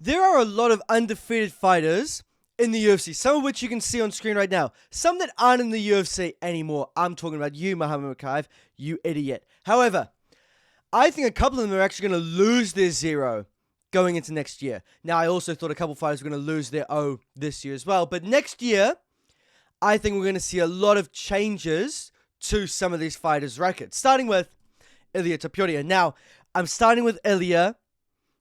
there are a lot of undefeated fighters in the UFC, some of which you can see on screen right now. Some that aren't in the UFC anymore. I'm talking about you, Muhammad Makayev, you idiot. However, I think a couple of them are actually going to lose their 0 going into next year. Now, I also thought a couple of fighters were going to lose their O this year as well. But next year, I think we're going to see a lot of changes to some of these fighters' records. Starting with Ilia Topuria. Now, I'm starting with Ilia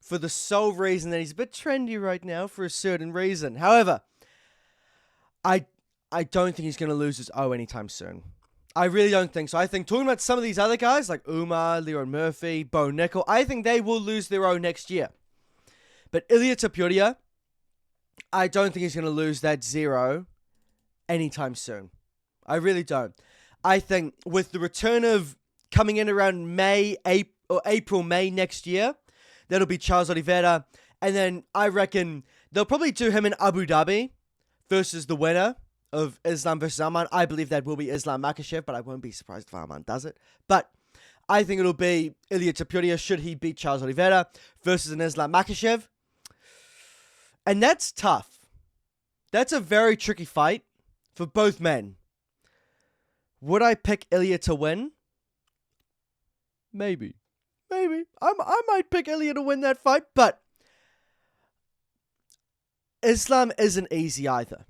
for the sole reason that he's a bit trendy right now for a certain reason. However, I don't think he's going to lose his O anytime soon. I really don't think so. I think talking about some of these other guys like Umar, Leon Murphy, Bo Nickel, I think they will lose their O next year. But Ilia Topuria, I don't think he's going to lose that 0 anytime soon. I really don't. I think with the return of coming in around April, May next year, that'll be Charles Oliveira. And then I reckon they'll probably do him in Abu Dhabi versus the winner of Islam versus Arman. I believe that will be Islam Makhachev, but I won't be surprised if Arman does it. But I think it'll be Ilia Topuria, should he beat Charles Oliveira, versus an Islam Makhachev. And that's tough. That's a very tricky fight for both men. Would I pick Ilia to win? Maybe. I might pick Ilia to win that fight, but Islam isn't easy either.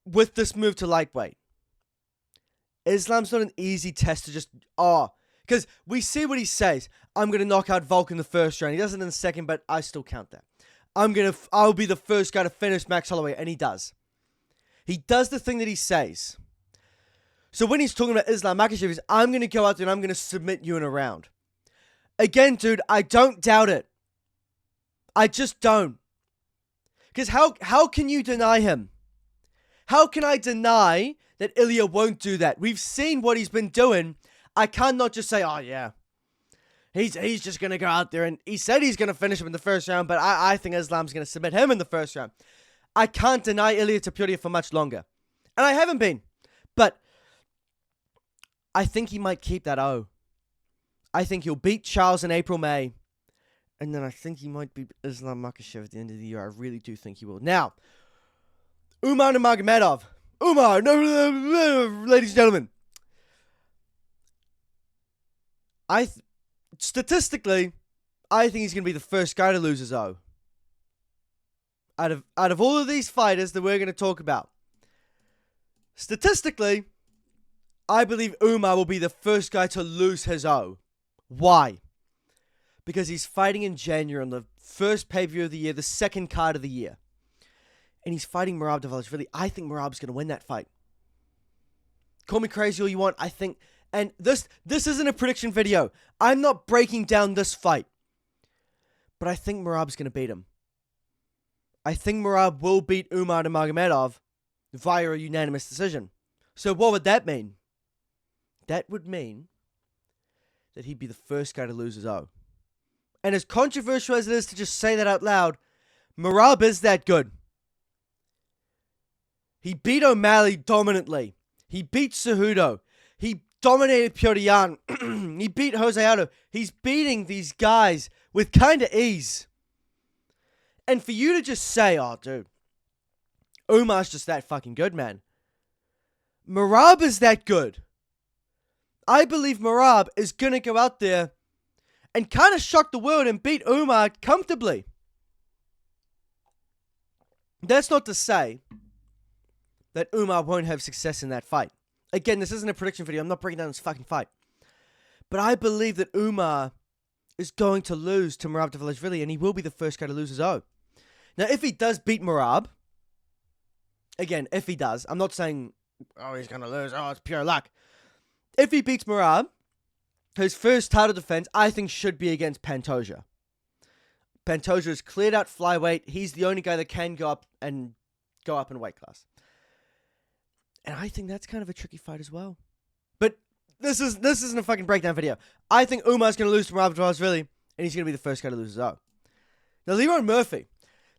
With this move to lightweight, Islam's not an easy test to just, because we see what he says. I'm going to knock out Volk in the first round. He does it in the second, but I still count that. I'll be the first guy to finish Max Holloway, and he does. He does the thing that he says. So when he's talking about Islam Makhachev, he's, I'm going to go out there and I'm going to submit you in a round. Again, dude, I don't doubt it. I just don't. Because how can you deny him? How can I deny that Ilia won't do that? We've seen what he's been doing. I cannot just say, oh yeah, he's just going to go out there and he said he's going to finish him in the first round, but I think Islam's going to submit him in the first round. I can't deny Ilia Topuria for much longer. And I haven't been. But I think he might keep that O. I think he'll beat Charles in April, May. And then I think he might beat Islam Makhachev at the end of the year. I really do think he will. Now, Umar Nurmagomedov. Umar, ladies and gentlemen. Statistically, I think he's going to be the first guy to lose his O. Out of all of these fighters that we're going to talk about, statistically, I believe Umar will be the first guy to lose his O. Why? Because he's fighting in January on the first pay-per-view of the year, the second card of the year. And he's fighting Merab Dvalishvili. I think Merab's going to win that fight. Call me crazy all you want. I think, and this isn't a prediction video. I'm not breaking down this fight. But I think Merab's going to beat him. I think Merab will beat Umar Nurmagomedov via a unanimous decision. So what would that mean? That would mean that he'd be the first guy to lose his O. And as controversial as it is to just say that out loud, Merab is that good. He beat O'Malley dominantly. He beat Cejudo. He dominated Petr Yan. He beat Jose Aldo. He's beating these guys with kind of ease. And for you to just say, oh, dude, Umar's just that fucking good, man. Merab is that good. I believe Merab is going to go out there and kind of shock the world and beat Umar comfortably. That's not to say that Umar won't have success in that fight. Again, this isn't a prediction video. I'm not breaking down this fucking fight. But I believe that Umar is going to lose to Merab Dvalishvili, and he will be the first guy to lose his O. Now, if he does beat Merab, again, if he does, I'm not saying, oh, he's going to lose, oh, it's pure luck. If he beats Merab, his first title defense, I think, should be against Pantoja. Pantoja has cleared out flyweight. He's the only guy that can go up in weight class. And I think that's kind of a tricky fight as well. But this isn't a fucking breakdown video. I think Umar's going to lose to Merab Dvalishvili, and he's going to be the first guy to lose his O. Now, Leon Murphy.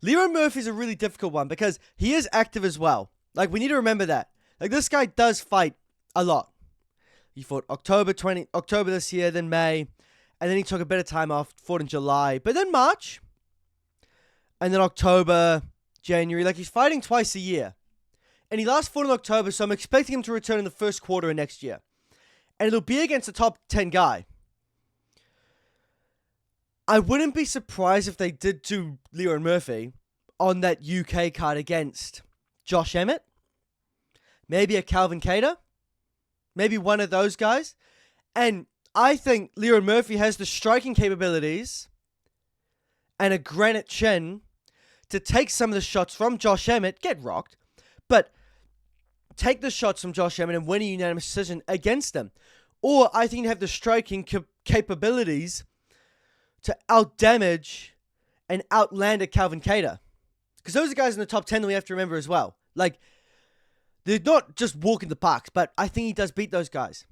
Leon Murphy's a really difficult one because he is active as well. Like, we need to remember that. Like, this guy does fight a lot. He fought October this year, then May, and then he took a bit of time off, fought in July. But then March, and then October, January. Like, he's fighting twice a year. And he last fought in October, so I'm expecting him to return in the first quarter of next year. And it'll be against a top 10 guy. I wouldn't be surprised if they did to Leon Murphy on that UK card against Josh Emmett. Maybe a Calvin Kattar. Maybe one of those guys. And I think Leon Murphy has the striking capabilities and a granite chin to take some of the shots from Josh Emmett, get rocked, but take the shots from Josh Emmett and win a unanimous decision against him. Or I think you have the striking capabilities to outdamage and outland a Calvin Kattar. Because those are guys in the top 10 that we have to remember as well. Like, they're not just walking the parks, but I think he does beat those guys.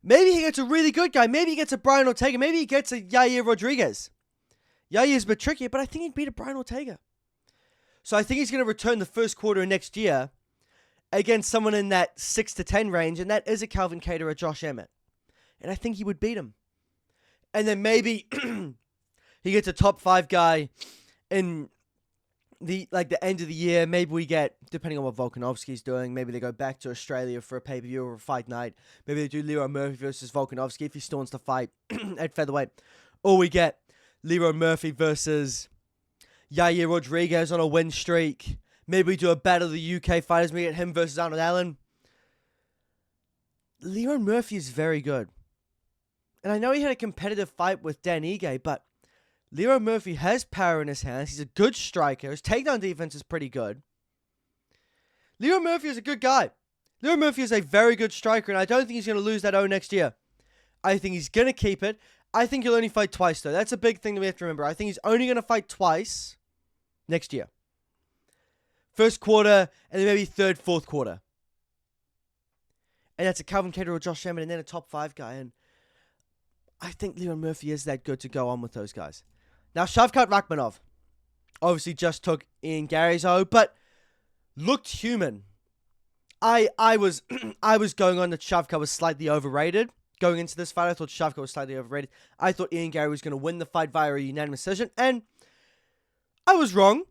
Maybe he gets a really good guy. Maybe he gets a Brian Ortega. Maybe he gets a Yair Rodriguez. Yair's a bit trickier, but I think he'd beat a Brian Ortega. So I think he's going to return the first quarter of next year against someone in that 6 to 10 range, and that is a Calvin Kattar or Josh Emmett. And I think he would beat him. And then maybe he gets a top 5 guy in the end of the year. Maybe we get, depending on what Volkanovski's doing, maybe they go back to Australia for a pay-per-view or a fight night. Maybe they do Leroy Murphy versus Volkanovski if he still wants to fight at featherweight. Or we get Leroy Murphy versus Yair Rodriguez on a win streak. Maybe we do a battle of the UK fighters. We get him versus Arnold Allen. Leroy Murphy is very good. And I know he had a competitive fight with Dan Ige, but Leroy Murphy has power in his hands. He's a good striker. His takedown defense is pretty good. Leroy Murphy is a good guy. Leroy Murphy is a very good striker, and I don't think he's going to lose that O next year. I think he's going to keep it. I think he'll only fight twice, though. That's a big thing that we have to remember. I think he's only going to fight twice next year. First quarter, and then maybe third, fourth quarter. And that's a Calvin Kattar or Josh Emmett, and then a top 5 guy. And I think Leroy Murphy is that good to go on with those guys. Now, Shavkat Rakhmonov obviously just took Ian Gary's O, but looked human. I was going on that Shavkat was slightly overrated. Going into this fight, I thought Shavkat was slightly overrated. I thought Ian Gary was going to win the fight via a unanimous decision, and I was wrong.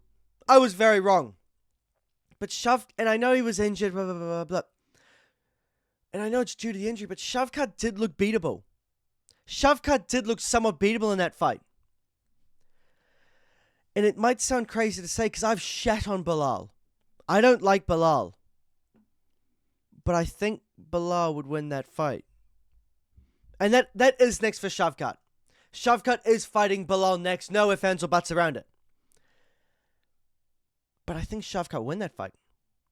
I was very wrong. But and I know he was injured, blah, blah, blah, blah, blah. And I know it's due to the injury, but Shavkat did look beatable. Shavkat did look somewhat beatable in that fight. And it might sound crazy to say, because I've shat on Bilal. I don't like Bilal. But I think Bilal would win that fight. And that is next for Shavkat. Shavkat is fighting Bilal next. No ifs, ands, or buts around it. But I think Shavkat would win that fight.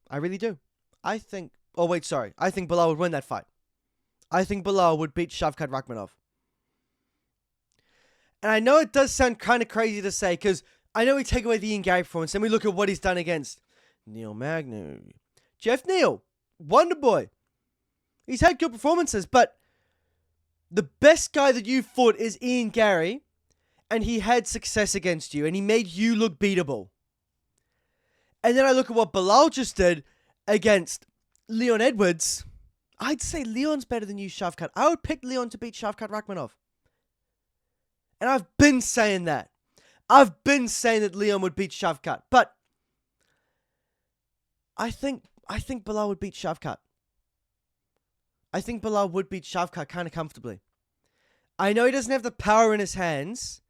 I really do. I think Bilal would win that fight. I think Bilal would beat Shavkat Rakhmonov. And I know it does sound kind of crazy to say, because I know we take away the Ian Gary performance, and we look at what he's done against Neil Magny, Jeff Neal, Wonder Boy. He's had good performances, but the best guy that you fought is Ian Gary, and he had success against you, and he made you look beatable. And then I look at what Bilal just did against Leon Edwards. I'd say Leon's better than you, Shavkat. I would pick Leon to beat Shavkat Rakhmonov. And I've been saying that. I've been saying that Leon would beat Shavkat. But I think Bilal would beat Shavkat. I think Bilal would beat Shavkat kind of comfortably. I know he doesn't have the power in his hands,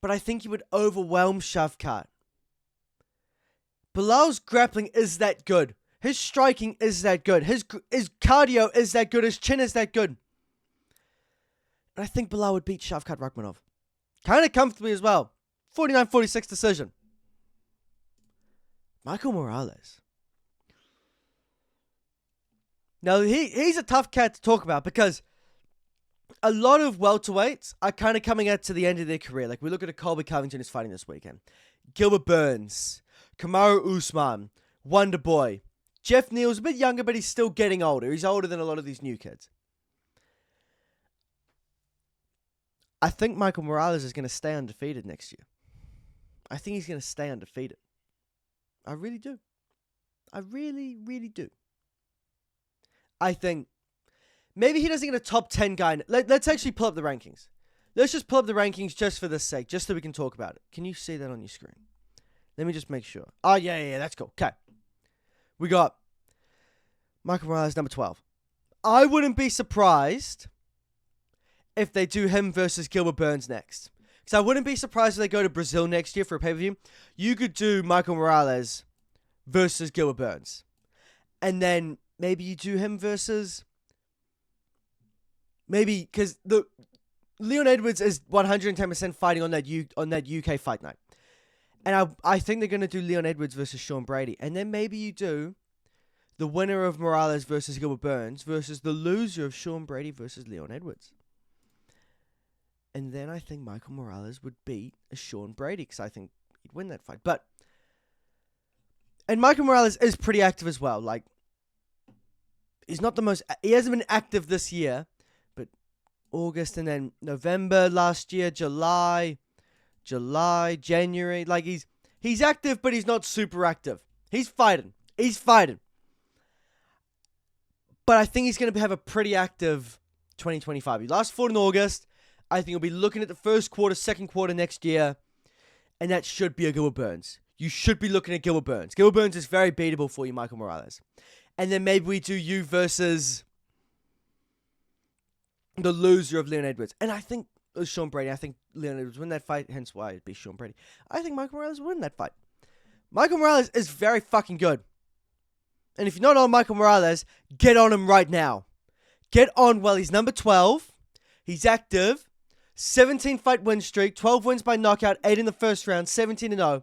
but I think he would overwhelm Shavkat. Bilal's grappling is that good. His striking is that good. His cardio is that good. His chin is that good. And I think Bilal would beat Shavkat Rakhmonov. Kind of comfortably as well. 49-46 decision. Michael Morales. Now, he's a tough cat to talk about because a lot of welterweights are kind of coming out to the end of their career. Like, we look at a Colby Covington who's fighting this weekend. Gilbert Burns. Kamaru Usman. Wonder Boy. Jeff Neal's a bit younger, but he's still getting older. He's older than a lot of these new kids. I think Michael Morales is going to stay undefeated next year. I think he's going to stay undefeated. I really do. I really, really do. I think maybe he doesn't get a top 10 guy. Let's actually pull up the rankings. Let's just pull up the rankings just for this sake, just so we can talk about it. Can you see that on your screen? Let me just make sure. Oh, yeah, that's cool. Okay. We got Michael Morales, number 12. I wouldn't be surprised if they do him versus Gilbert Burns next. Because I wouldn't be surprised if they go to Brazil next year for a pay-per-view. You could do Michael Morales versus Gilbert Burns. And then maybe you do him versus... Maybe, because Leon Edwards is 110% fighting on that UK fight night. And I think they're going to do Leon Edwards versus Sean Brady. And then maybe you do the winner of Morales versus Gilbert Burns versus the loser of Sean Brady versus Leon Edwards. And then I think Michael Morales would beat Sean Brady because I think he'd win that fight. And Michael Morales is pretty active as well. Like, he hasn't been active this year, but August and then November last year, July, January. Like, he's active, but he's not super active. He's fighting. But I think he's going to have a pretty active 2025. He last fought in August. I think he'll be looking at the first quarter, second quarter next year. And that should be a Gilbert Burns. You should be looking at Gilbert Burns. Gilbert Burns is very beatable for you, Michael Morales. And then maybe we do you versus the loser of Leon Edwards. And I think it was Sean Brady. I think Leon Edwards win that fight, hence why it'd be Sean Brady. I think Michael Morales will win that fight. Michael Morales is very fucking good. And if you're not on Michael Morales, get on him right now. Get on while he's number 12. He's active. 17-fight win streak. 12 wins by knockout. 8 in the first round. 17-0.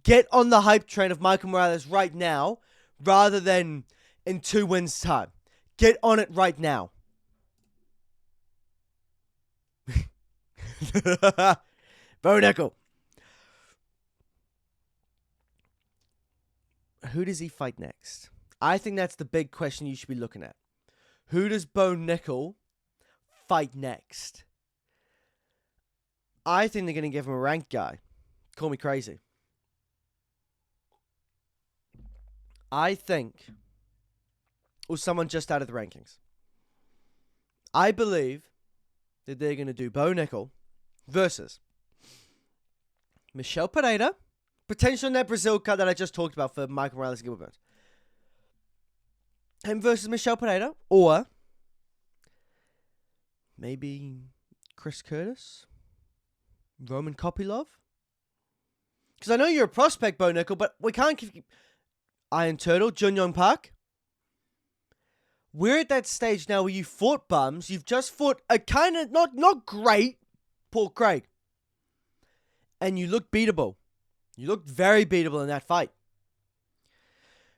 Get on the hype train of Michael Morales right now, rather than in 2 wins time. Get on it right now. Bo Nickel. Who does he fight next? I think that's the big question you should be looking at. Who does Bo Nickel fight next? I think they're going to give him a ranked guy. Call me crazy. I think, or someone just out of the rankings. I believe that they're going to do Bo Nickel versus Michel Pereira, potential in that Brazil cut that I just talked about for Michael Morales and Gilbert Burns. Him versus Michel Pereira, or maybe Chris Curtis, Roman Kopylov. Because I know you're a prospect, Bo Nickel, but we can't keep... Iron Turtle, Jun Yong Park. We're at that stage now where you fought bums. You've just fought a kind of not great Paul Craig. And you look beatable. You looked very beatable in that fight.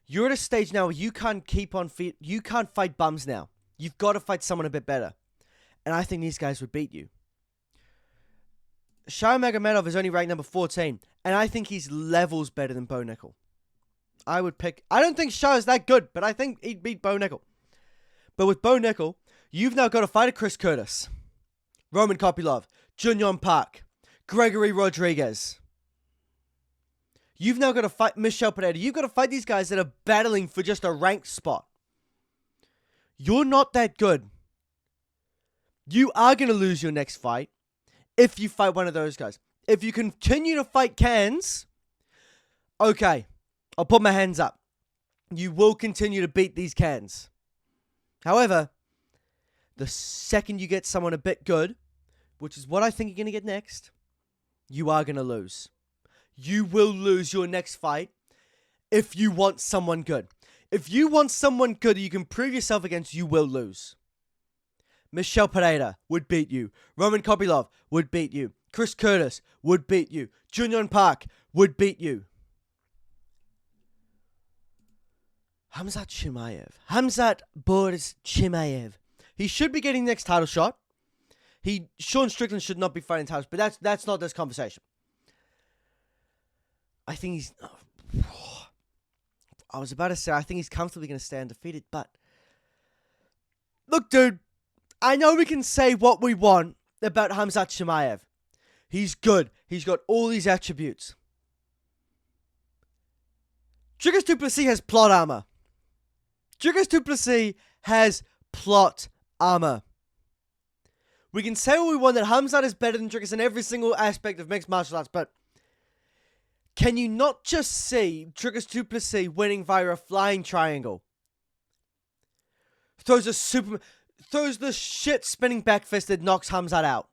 You're at a stage now where you can't keep on feet. You can't fight bums now. You've got to fight someone a bit better. And I think these guys would beat you. Shai Magomedov is only ranked number 14. And I think he's levels better than Bo Nickel. I don't think Shai is that good, but I think he'd beat Bo Nickel. But with Bo Nickel, you've now got to fight a Chris Curtis, Roman Kopylov, Jun Yong Park, Gregory Rodriguez. You've now got to fight Michel Pereira. You've got to fight these guys that are battling for just a ranked spot. You're not that good. You are going to lose your next fight if you fight one of those guys. If you continue to fight Cans, okay, I'll put my hands up. You will continue to beat these Cans. However, the second you get someone a bit good, which is what I think you're going to get next, you are going to lose. You will lose your next fight if you want someone good. If you want someone good that you can prove yourself against, you will lose. Michel Pereira would beat you. Roman Kopylov would beat you. Chris Curtis would beat you. Jun Yong Park would beat you. Khamzat Boris Chimaev. He should be getting the next title shot. Sean Strickland should not be fighting titles, but that's not this conversation. I think he's... I was about to say, I think he's comfortably going to stay undefeated, but... Look, dude, I know we can say what we want about Khamzat Chimaev. He's good. He's got all these attributes. Dricus du Plessis has plot armor. Dricus du Plessis has plot armor. We can say what we want that Khamzat is better than Dricus in every single aspect of mixed martial arts, but Can you not just see Dricus du Plessis winning via a flying triangle? Throws the shit spinning back fist that knocks Khamzat out.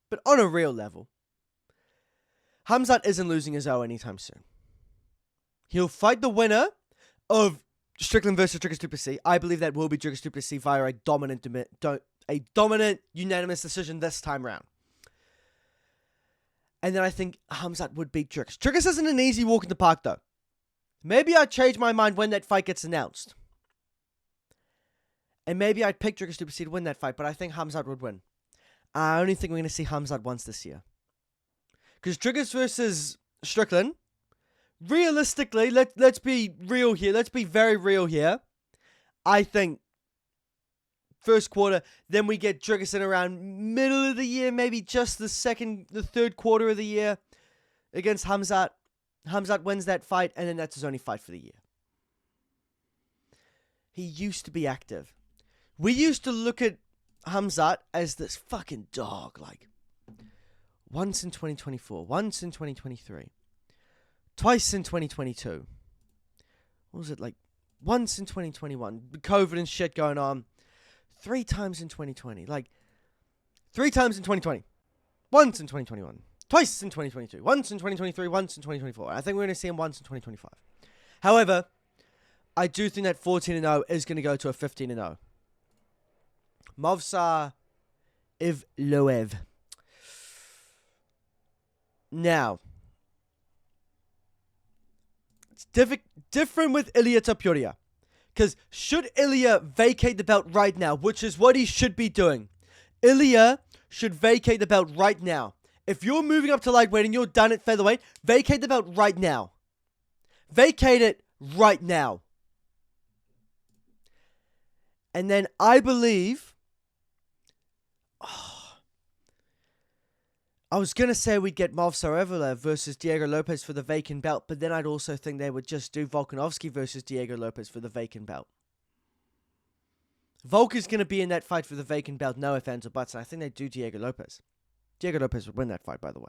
But on a real level, Khamzat isn't losing his O anytime soon. He'll fight the winner of Strickland versus Dricus du Plessis. I believe that will be Dricus du Plessis via a dominant unanimous decision this time round. And then I think Khamzat would beat Dricus. Dricus isn't an easy walk in the park, though. Maybe I'd change my mind when that fight gets announced. And maybe I'd pick Dricus du Plessis to win that fight, but I think Khamzat would win. I only think we're going to see Khamzat once this year. Because Dricus versus Strickland, realistically, let's be real here. Let's be very real here. I think first quarter, then we get Dricus in around middle of the year, maybe just the third quarter of the year against Khamzat. Khamzat wins that fight, and then that's his only fight for the year. He used to be active. We used to look at Khamzat as this fucking dog, like, once in 2024, once in 2023, twice in 2022. What was it, like, once in 2021, COVID and shit going on, 3 times in 2020, like, 3 times in 2020, once in 2021, twice in 2022, once in 2023, once in 2024. I think we're going to see him once in 2025. However, I do think that 14-0 is going to go to a 15-0. Movsar Evloev. Now, it's different with Ilia Topuria. Because should Ilia vacate the belt right now, which is what he should be doing, Ilia should vacate the belt right now. If you're moving up to lightweight and you're done at featherweight, vacate the belt right now. Vacate it right now. And then I believe... I was going to say we'd get Movsar Evloev versus Diego Lopez for the vacant belt, but then I'd also think they would just do Volkanovski versus Diego Lopez for the vacant belt. Volk is going to be in that fight for the vacant belt, no ifs, ands, or buts, and I think they do Diego Lopez. Diego Lopez would win that fight, by the way.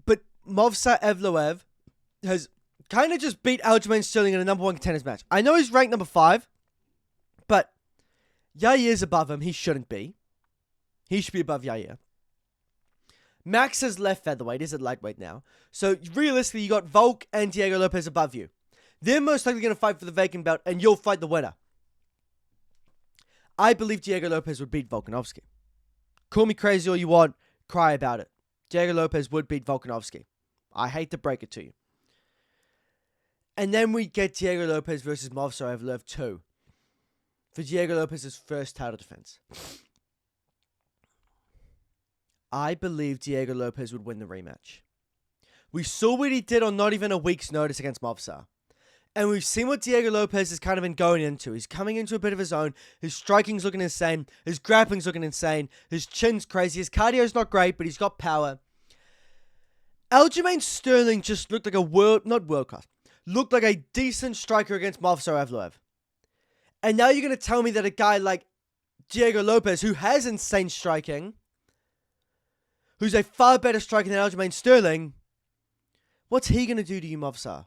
But Movsar Evloev has kind of just beat Aljamain Sterling in a number 1 contenders match. I know he's ranked number 5, but Yair's above him. He shouldn't be. He should be above Yair. Max has left featherweight. He's at lightweight now. So realistically, you got Volk and Diego Lopez above you. They're most likely going to fight for the vacant belt, and you'll fight the winner. I believe Diego Lopez would beat Volkanovski. Call me crazy all you want. Cry about it. Diego Lopez would beat Volkanovski. I hate to break it to you. And then we get Diego Lopez versus Movsar Evloev 2. For Diego Lopez's first title defense. I believe Diego Lopez would win the rematch. We saw what he did on not even a week's notice against Movsar. And we've seen what Diego Lopez has kind of been going into. He's coming into a bit of his own. His striking's looking insane. His grappling's looking insane. His chin's crazy. His cardio's not great, but he's got power. Aljamain Sterling just looked like not world class, looked like a decent striker against Movsar Evloev. And now you're going to tell me that a guy like Diego Lopez, who has insane striking, who's a far better striker than Aljamain Sterling, what's he going to do to you, Movsar?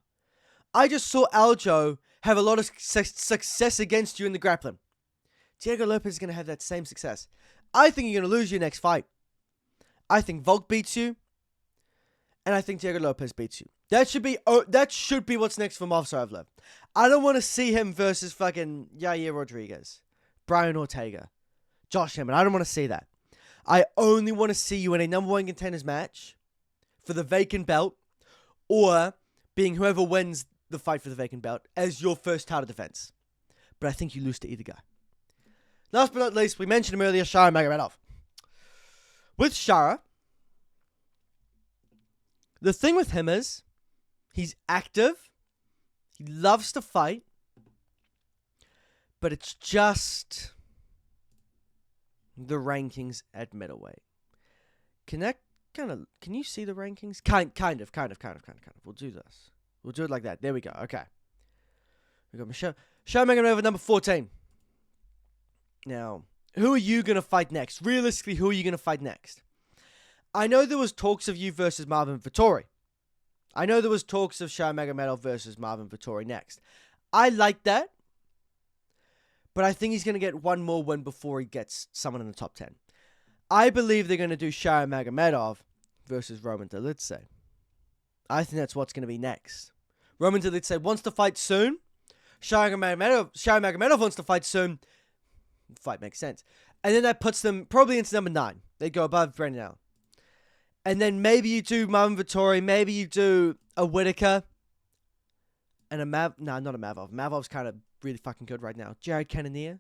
I just saw Aljo have a lot of success against you in the grappling. Diego Lopez is going to have that same success. I think you're going to lose your next fight. I think Volk beats you, and I think Diego Lopez beats you. That should be what's next for Movsar Evloev. I don't want to see him versus fucking Yair Rodriguez, Brian Ortega, Josh Emmett. I don't want to see that. I only want to see you in a number 1 contenders match for the vacant belt, or being whoever wins the fight for the vacant belt as your first title defense. But I think you lose to either guy. Last but not least, we mentioned him earlier, Shara Magomedov. With Shara, the thing with him is he's active, he loves to fight, but it's just the rankings at middleweight. Can you see the rankings? Kind of. We'll do this. We'll do it like that. There we go. Okay. We got Michelle Magomedov at number 14. Now, who are you going to fight next? Realistically, who are you going to fight next? I know there was talks of you versus Marvin Vettori. I know there was talks of Sharon Magomedov versus Marvin Vettori next. I like that. But I think he's going to get one more win before he gets someone in the top 10. I believe they're going to do Sharon Magomedov versus Roman Dolidze. I think that's what's going to be next. Roman Dolidze wants to fight soon. Sharon Magomedov wants to fight soon. Fight makes sense. And then that puts them probably into number 9. They go above Brendan Allen. And then maybe you do Marvin Vettori. Maybe you do a Whitaker. And a not a Mavov. Mavov's kind of really fucking good right now. Jared Cannonier.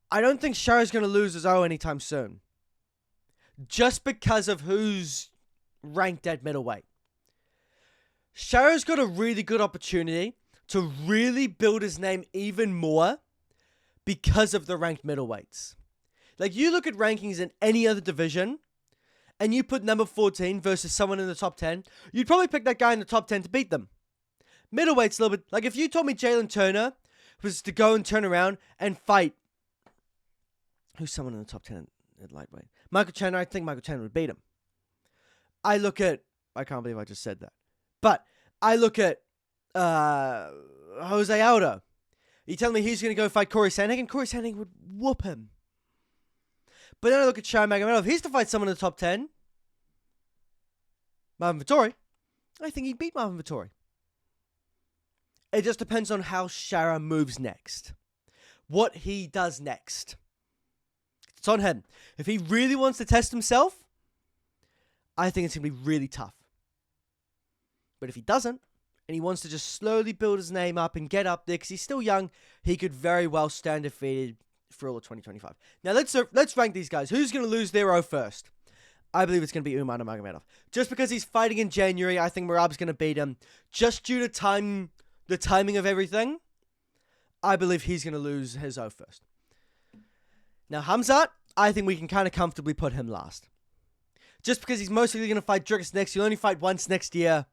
I don't think Shara's going to lose his O anytime soon. Just because of who's ranked at middleweight. Shara's got a really good opportunity to really build his name even more because of the ranked middleweights. Like, you look at rankings in any other division, and you put number 14 versus someone in the top 10, you'd probably pick that guy in the top 10 to beat them. Middleweight's a little bit... Like, if you told me Jalen Turner was to go and turn around and fight... Who's someone in the top 10 at lightweight? Michael Chandler, I think Michael Chandler would beat him. I look at... I can't believe I just said that. But I look at Jose Aldo. You tell me he's going to go fight Corey Sandhagen? Corey Sandhagen would whoop him. But then I look at Sharon Magomedov. If he's to fight someone in the top 10, Marvin Vettori, I think he'd beat Marvin Vettori. It just depends on how Shara moves next. What he does next. It's on him. If he really wants to test himself, I think it's going to be really tough. But if he doesn't, and he wants to just slowly build his name up and get up there, because he's still young, he could very well stand defeated for all of 2025. Now, let's rank these guys. Who's going to lose their O first? I believe it's going to be Umar Nurmagomedov. Just because he's fighting in January, I think Merab's going to beat him. Just due to the timing of everything, I believe he's going to lose his O first. Now, Khamzat, I think we can kind of comfortably put him last. Just because he's mostly going to fight Dricus next. He'll only fight once next year.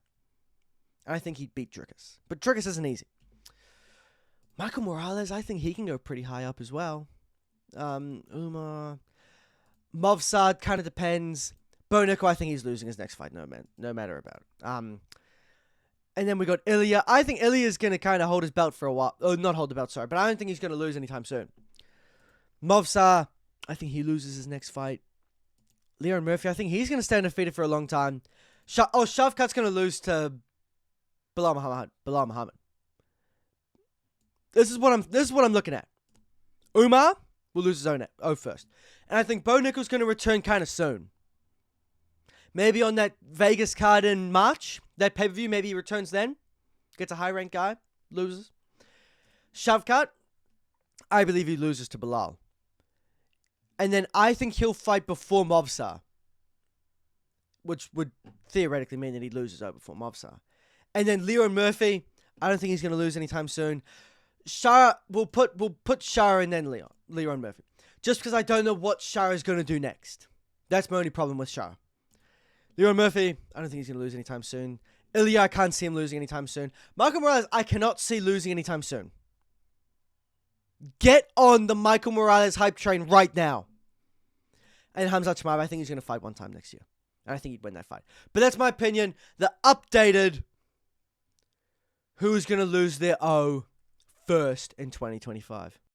I think he'd beat Dricus. But Dricus isn't easy. Michael Morales, I think he can go pretty high up as well. Umar. Movsad kind of depends. Bo Nickal, I think he's losing his next fight, no matter about it. And then we got Ilya. I think Ilya's going to kind of hold his belt for a while. Oh, not hold the belt, sorry. But I don't think he's going to lose anytime soon. Movsar, I think he loses his next fight. Leon Murphy, I think he's going to stand undefeated for a long time. Shavkat's going to lose to Bilal Muhammad. This is what I'm looking at. Umar will lose his own O first. And I think Bo Nickal's going to return kind of soon. Maybe on that Vegas card in March, that pay-per-view, maybe he returns then. Gets a high-ranked guy, loses. Shavkat, I believe he loses to Bilal. And then I think he'll fight before Movsar, which would theoretically mean that he loses over before Movsar. And then Leon Murphy, I don't think he's going to lose anytime soon. We'll put Shara and then Leon Murphy. Just because I don't know what Shara is going to do next. That's my only problem with Shara. Leon Murphy, I don't think he's going to lose anytime soon. Ilya, I can't see him losing anytime soon. Michael Morales, I cannot see losing anytime soon. Get on the Michael Morales hype train right now. And Khamzat Chimaev, I think he's going to fight one time next year. And I think he'd win that fight. But that's my opinion. The updated who's going to lose their O first in 2025.